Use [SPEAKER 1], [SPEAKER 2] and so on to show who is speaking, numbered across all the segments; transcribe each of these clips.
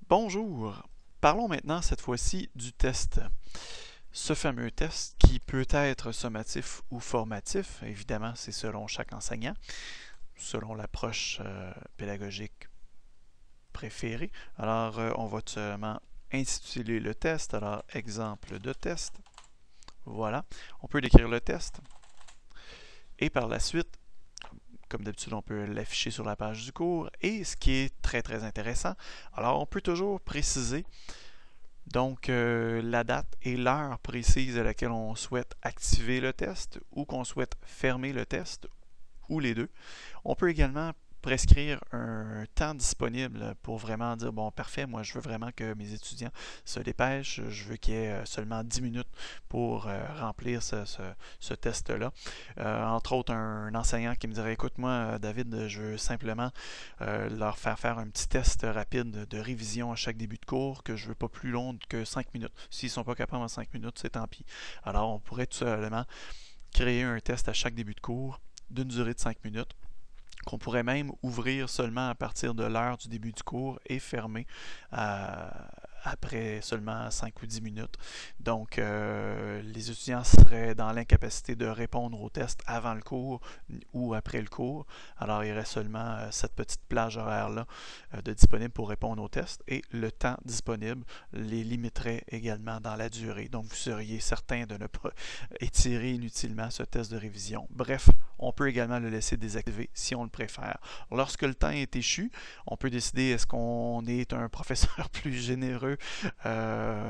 [SPEAKER 1] Bonjour! Parlons maintenant cette fois-ci du test. Ce fameux test qui peut être sommatif ou formatif, évidemment c'est selon chaque enseignant, selon l'approche pédagogique préférée. Alors on va tout simplement intituler le test, alors exemple de test, voilà. On peut décrire le test et par la suite, comme d'habitude, on peut l'afficher sur la page du cours. Et ce qui est très intéressant, alors on peut toujours préciser donc la date et l'heure précise à laquelle on souhaite activer le test ou qu'on souhaite fermer le test ou les deux. On peut également prescrire un temps disponible pour vraiment dire bon parfait, moi je veux vraiment que mes étudiants se dépêchent, je veux qu'il y ait seulement 10 minutes pour remplir ce test-là. Entre autres, un enseignant qui me dirait écoute moi David, je veux simplement leur faire un petit test rapide de révision à chaque début de cours que je veux pas plus long que 5 minutes. S'ils sont pas capables en 5 minutes, c'est tant pis. Alors on pourrait tout simplement créer un test à chaque début de cours d'une durée de 5 minutes qu'on pourrait même ouvrir seulement à partir de l'heure du début du cours et fermer après seulement 5 ou 10 minutes. Donc, les étudiants seraient dans l'incapacité de répondre au test avant le cours ou après le cours. Alors, il y aurait seulement cette petite plage horaire-là de disponible pour répondre au test et le temps disponible les limiterait également dans la durée. Donc, vous seriez certain de ne pas étirer inutilement ce test de révision. Bref, on peut également le laisser désactiver si on le préfère. Lorsque le temps est échu, on peut décider est-ce qu'on est un professeur plus généreux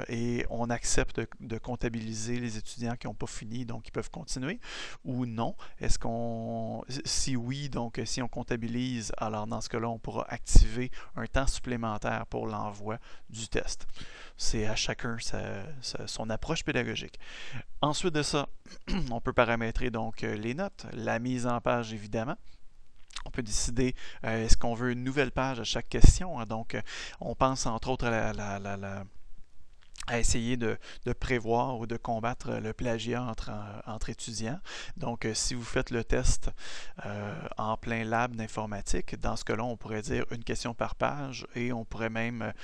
[SPEAKER 1] et on accepte de comptabiliser les étudiants qui n'ont pas fini, donc ils peuvent continuer, ou non. Est-ce qu'on, si oui, donc si on comptabilise, alors dans ce cas-là, on pourra activer un temps supplémentaire pour l'envoi du test. C'est à chacun son approche pédagogique. Ensuite de ça, on peut paramétrer donc les notes, la mise en page évidemment. On peut décider est-ce qu'on veut une nouvelle page à chaque question. Donc, on pense entre autres à essayer de prévoir ou de combattre le plagiat entre étudiants. Donc, si vous faites le test en plein lab d'informatique, dans ce cas-là, on pourrait dire une question par page et on pourrait même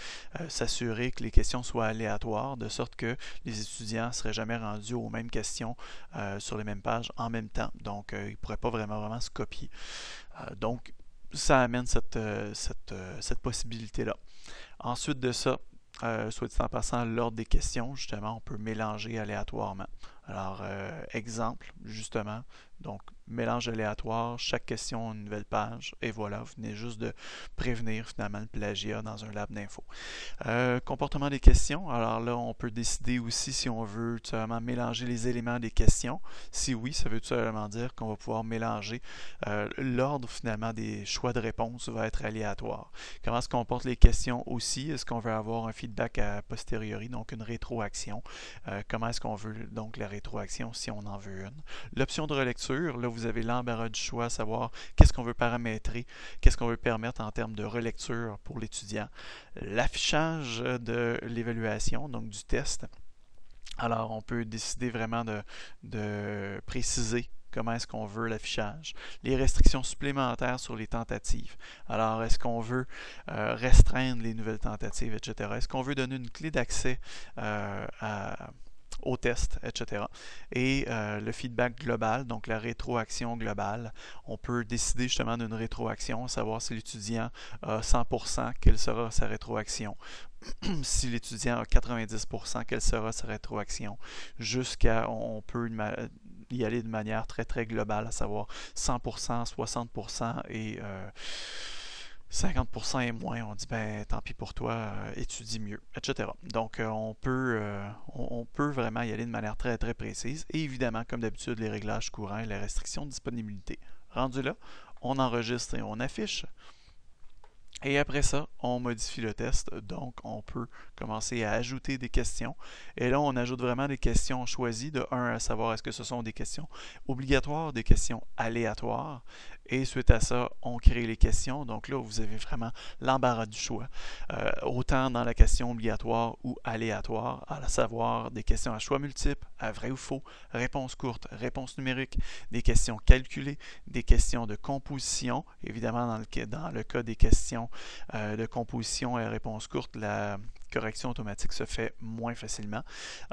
[SPEAKER 1] s'assurer que les questions soient aléatoires, de sorte que les étudiants ne seraient jamais rendus aux mêmes questions sur les mêmes pages en même temps. Donc, ils ne pourraient pas vraiment se copier. Donc, ça amène cette possibilité-là. Ensuite de ça, soit dit en passant, l'ordre des questions, justement, on peut mélanger aléatoirement. Alors, exemple, justement, donc mélange aléatoire, chaque question une nouvelle page, et voilà, vous venez juste de prévenir finalement le plagiat dans un lab d'info. Comportement des questions, alors là, on peut décider aussi si on veut tout simplement mélanger les éléments des questions. Si oui, ça veut tout simplement dire qu'on va pouvoir mélanger l'ordre finalement des choix de réponse va être aléatoire. Comment se comportent les questions aussi? Est-ce qu'on veut avoir un feedback a posteriori, donc une rétroaction? Comment est-ce qu'on veut donc la rétroaction si on en veut une? L'option de relecture, là vous avez l'embarras du choix à savoir qu'est-ce qu'on veut paramétrer, qu'est-ce qu'on veut permettre en termes de relecture pour l'étudiant. L'affichage de l'évaluation, donc du test. Alors on peut décider vraiment de préciser comment est-ce qu'on veut l'affichage. Les restrictions supplémentaires sur les tentatives. Alors, est-ce qu'on veut restreindre les nouvelles tentatives, etc. Est-ce qu'on veut donner une clé d'accès au test, etc. Et le feedback global, donc la rétroaction globale. On peut décider justement d'une rétroaction, savoir si l'étudiant a 100%, quelle sera sa rétroaction. Si l'étudiant a 90%, quelle sera sa rétroaction. Jusqu'à, on peut y aller de manière très globale, à savoir 100%, 60% et 50% et moins, on dit ben tant pis pour toi, étudie mieux, etc. Donc on peut vraiment y aller de manière très précise et évidemment comme d'habitude les réglages courants et les restrictions de disponibilité. Rendu là, on enregistre et on affiche. Et après ça, on modifie le test, donc on peut commencer à ajouter des questions. Et là, on ajoute vraiment des questions choisies, de 1 à savoir est-ce que ce sont des questions obligatoires, des questions aléatoires. Et suite à ça, on crée les questions. Donc là, vous avez vraiment l'embarras du choix. Autant dans la question obligatoire ou aléatoire, à savoir des questions à choix multiples, à vrai ou faux, réponse courte, réponse numérique, des questions calculées, des questions de composition. Évidemment, dans le cas des questions questions de composition et réponse courte, la correction automatique se fait moins facilement.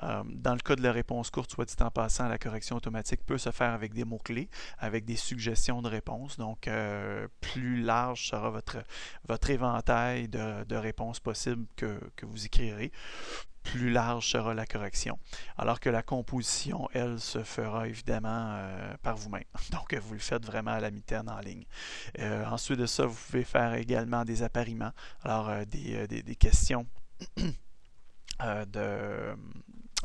[SPEAKER 1] Dans le cas de la réponse courte, soit dit en passant, la correction automatique peut se faire avec des mots-clés, avec des suggestions de réponses. Donc, plus large sera votre éventail de réponses possibles que vous écrirez, plus large sera la correction. Alors que la composition, elle, se fera évidemment par vous-même. Donc, vous le faites vraiment à la mitaine en ligne. Ensuite de ça, vous pouvez faire également des appariements. Alors, des questions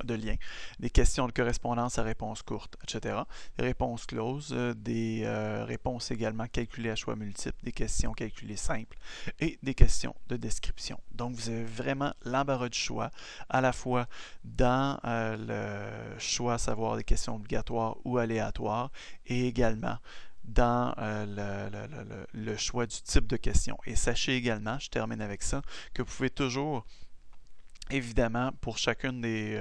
[SPEAKER 1] de liens, des questions de correspondance à réponse courte, etc. Des réponses closes, des réponses également calculées à choix multiples, des questions calculées simples et des questions de description. Donc, vous avez vraiment l'embarras du choix, à la fois dans le choix à savoir des questions obligatoires ou aléatoires, et également dans le choix du type de question. Et sachez également, je termine avec ça, que vous pouvez toujours évidemment, pour chacune des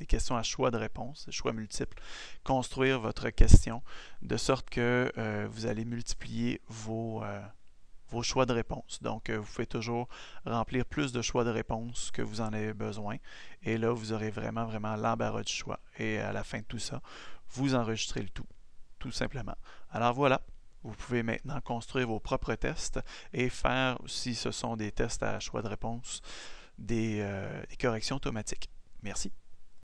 [SPEAKER 1] questions à choix de réponse, choix multiples, construire votre question de sorte que vous allez multiplier vos choix de réponse. Donc, vous pouvez toujours remplir plus de choix de réponse que vous en avez besoin. Et là, vous aurez vraiment, vraiment l'embarras du choix. Et à la fin de tout ça, vous enregistrez le tout simplement. Alors voilà. Vous pouvez maintenant construire vos propres tests et faire, si ce sont des tests à choix de réponse, des corrections automatiques. Merci.